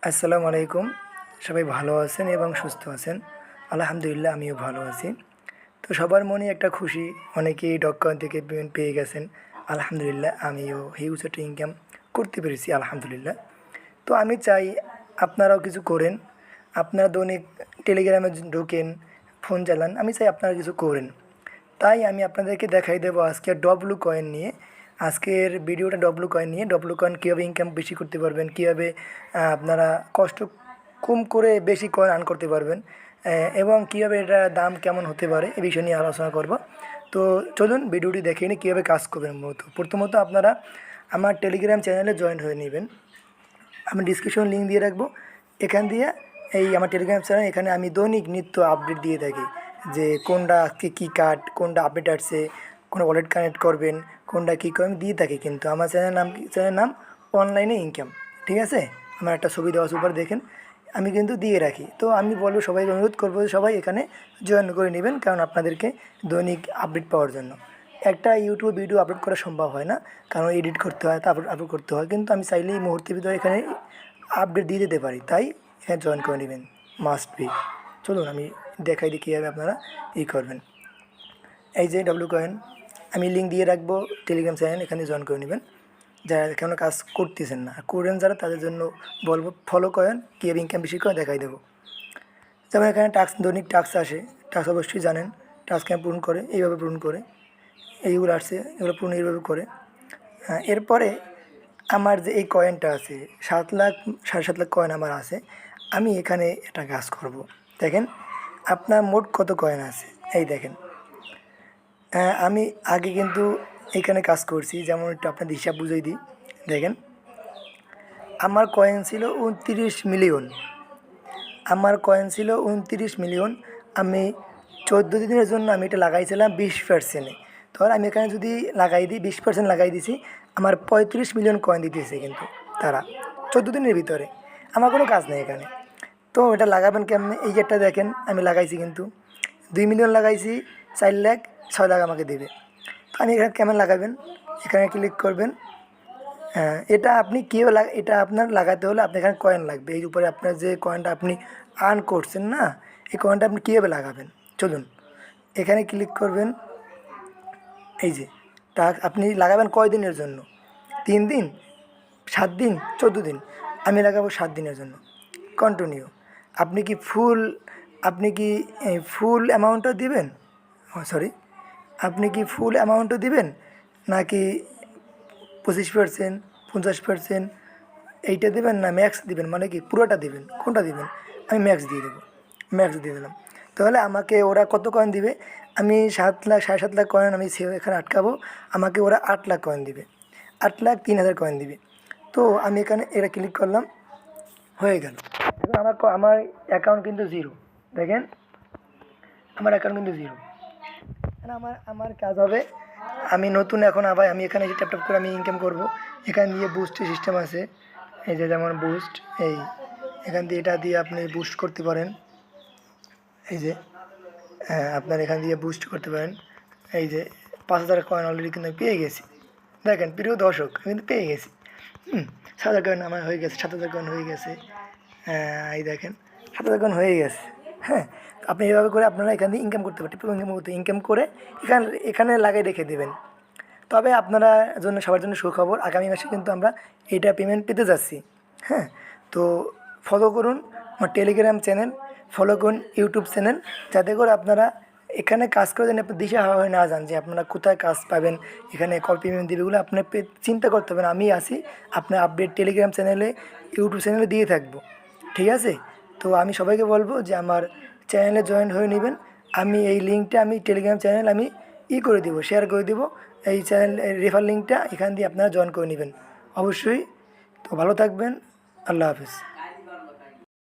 আসসালামু আলাইকুম। সবাই ভালো আছেন এবং সুস্থ আছেন? আলহামদুলিল্লাহ আমিও ভালো আছি। তো সবার মনে একটা খুশি, অনেকেই ডটকয়েন থেকে পেমেন্ট পেয়ে গেছেন। আলহামদুলিল্লাহ আমিও হিউজ একটা ইনকাম করতে পেরেছি আলহামদুলিল্লাহ। তো আমি চাই আপনারাও কিছু করেন। আপনারা দৈনিক টেলিগ্রামে ঢোকেন, ফোন চালান। আমি চাই আপনারা কিছু করেন। তাই আমি আপনাদেরকে দেখাই দেবো আজকে ডব্লু কয়েন নিয়ে। আজকের ভিডিওটা ডব্লু কয়েন নিয়ে, ডব্লু কয়েন কীভাবে ইনকাম বেশি করতে পারবেন, কীভাবে আপনারা কষ্ট কম করে বেশি কয়েন আর্ন করতে পারবেন, এবং কীভাবে এটা দাম কেমন হতে পারে এই বিষয় নিয়ে আলোচনা করব। তো চলুন ভিডিওটি দেখে নিই কীভাবে কাজ করবেন। প্রথমত আপনারা আমার টেলিগ্রাম চ্যানেলে জয়েন হয়ে নেবেন। আমি ডিসক্রিপশন লিঙ্ক দিয়ে রাখবো। এখান দিয়ে এই আমার টেলিগ্রাম চ্যানেল, এখানে আমি দৈনিক নিত্য আপডেট দিয়ে থাকি যে কোনটা আজকে কী কার্ড, কোনটা আপডেট আসছে, কোন ওয়ালেট কানেক্ট করবেন, কোনটা কী করবেন দিয়ে থাকি। কিন্তু আমার চ্যানেলের নাম অনলাইনে ইনকাম, ঠিক আছে? আমার একটা ছবি দেওয়া সুপার দেখেন, আমি কিন্তু দিয়ে রাখি। তো আমি বলবো সবাইকে, অনুরোধ করবো যে সবাই এখানে জয়েন করে নেবেন, কারণ আপনাদেরকে দৈনিক আপডেট পাওয়ার জন্য। একটা ইউটিউব ভিডিও আপলোড করা সম্ভব হয় না, কারণ এডিট করতে হয়, তারপর আপলোড করতে হয়। কিন্তু আমি চাইলেই মুহূর্তের ভিতরে এখানে আপডেট দিয়ে দিতে পারি, তাই এখানে জয়েন করে নেবেন, মাস্ট বি। চলুন আমি দেখাই দিই কীভাবে আপনারা করবেন। এই যে ডব্লু কয়েন, আমি লিঙ্ক দিয়ে রাখবো টেলিগ্রাম চ্যানেল, এখানে জয়েন করে নেবেন। যারা কেন কাজ করতেছেন না, করেন যারা, তাদের জন্য বলবো ফলো করেন, কীভাবে ইনকাম বেশি করে দেখাই দেবো। যেমন এখানে দৈনিক টাস্ক আসে, টাস্ক অবশ্যই জানেন, টাস্ক কেমন পূরণ করে, এইভাবে পূরণ করে, এইগুলো আসছে, এগুলো পূরণ এইভাবে করে। হ্যাঁ, এরপরে আমার যে এই কয়েনটা আছে 7 লাখ, 7.5 লাখ কয়েন আমার আছে। আমি এখানে একটা কাজ করব। দেখেন আপনার মোট কত কয়েন আছে, এই দেখেন। আমি আগে কিন্তু এখানে কাজ করছি, যেমন একটু আপনাদের হিসাব বুঝিয়ে দিই। দেখেন আমার কয়েন ছিল 29 মিলিয়ন। আমার কয়েন ছিল 29 মিলিয়ন। আমি 14 দিনের জন্য আমি এটা লাগাইছিলাম 20%-এ। ধর আমি এখানে যদি লাগাই দিই, 20% লাগাই দিছি, আমার 35 মিলিয়ন কয়েন দিতেছে কিন্তু তারা 14 দিনের ভিতরে। আমার কোনো কাজ নেই এখানে। তো এটা লাগাবেন কেমনে, এই যে একটা দেখেন আমি লাগাইছি কিন্তু 2 মিলিয়ন লাগাইছি, 4 লাখ 6 লাখ আমাকে দেবে। তো আমি এখানে কেমন লাগাবেন, এখানে ক্লিক করবেন। হ্যাঁ, এটা আপনি কীভাবে এটা আপনার লাগাতে হলে আপনার এখানে কয়েন লাগবে। এই উপরে আপনার যে কয়েনটা আপনি আর্ন করছেন না, এই কয়েনটা আপনি কীভাবে লাগাবেন, চলুন এখানে ক্লিক করবেন। এই যে টাস্ক আপনি লাগাবেন কয় দিনের জন্য, 3 দিন, 7 দিন, 14 দিন। আমি লাগাবো 7 দিনের জন্য কন্টিনিউ। আপনি কি ফুল অ্যামাউন্টও দিবেন, সরি, আপনি কি ফুল অ্যামাউন্টও দিবেন নাকি 25%, 50%, এইটা দেবেন না ম্যাক্স দিবেন, মানে কি পুরোটা দিবেন, কোনটা দিবেন? আমি ম্যাক্স দিয়ে দেবো, ম্যাক্স দিয়ে দিলাম। তাহলে আমাকে ওরা কত কয়েন দিবে? আমি 7 লাখ, 7.5 লাখ কয়েন আমি এখানে আটকাবো, আমাকে ওরা 8 লাখ কয়েন দিবে, 8,03,000 কয়েন দিবে। তো আমি এখানে এটা ক্লিক করলাম, হয়ে গেল। এখন আমার অ্যাকাউন্ট কিন্তু জিরো। দেখেন আমার অ্যাকাউন্ট কিন্তু জিরো। আমার কাজ হবে, আমি নতুন এখন আবার আমি এখানে যে ট্যাপ করে আমি ইনকাম করব। এখান দিয়ে বুস্টের সিস্টেম আছে, এই যে যেমন বুস্ট, এখান দিয়ে এটা দিয়ে আপনি বুস্ট করতে পারেন। এই যে আপনার এখান দিয়ে বুস্ট করতে পারেন। এই যে 5,000 কয়েন অলরেডি কিন্তু পেয়ে গেছি। দেখেন প্রিয় দর্শক, আমি কিন্তু পেয়ে গেছি। 7,000 কয়েন আমার হয়ে গেছে, 7,000 কয়েন হয়ে গেছে। এই দেখেন 7,000 কয়েন হয়ে গেছে। হ্যাঁ, আপনি এভাবে করে আপনারা এখান দিয়ে ইনকাম করতে পারেন। ইনকাম করে এখানে লাগিয়ে রেখে দেবেন। তবে আপনারা সবার জন্য সুখবর, আগামী মাসে কিন্তু আমরা এইটা পেমেন্ট পেতে যাচ্ছি। হ্যাঁ, তো ফলো করুন আমার টেলিগ্রাম চ্যানেল, ফলো করুন ইউটিউব চ্যানেল, যাতে করে আপনারা এখানে কাজ করে যেন আপনার দিশা হয়ে না যান যে আপনারা কোথায় কাজ পাবেন, এখানে কল পেমেন্ট দেবে, এগুলো আপনার চিন্তা করতে হবে না। আমি আসি আপনার আপডেট টেলিগ্রাম চ্যানেলে, ইউটিউব চ্যানেলে দিয়ে থাকবো, ঠিক আছে? তো আমি সবাইকে বলবো যে আমার চ্যানেলে জয়েন হয়ে নেবেন। আমি এই লিঙ্কটা আমি টেলিগ্রাম চ্যানেল আমি করে দেবো, শেয়ার করে দেবো। এই চ্যানেল রেফার লিঙ্কটা এখান দিয়ে আপনারা জয়েন করে নেবেন অবশ্যই। তো ভালো থাকবেন, আল্লাহ হাফিজ।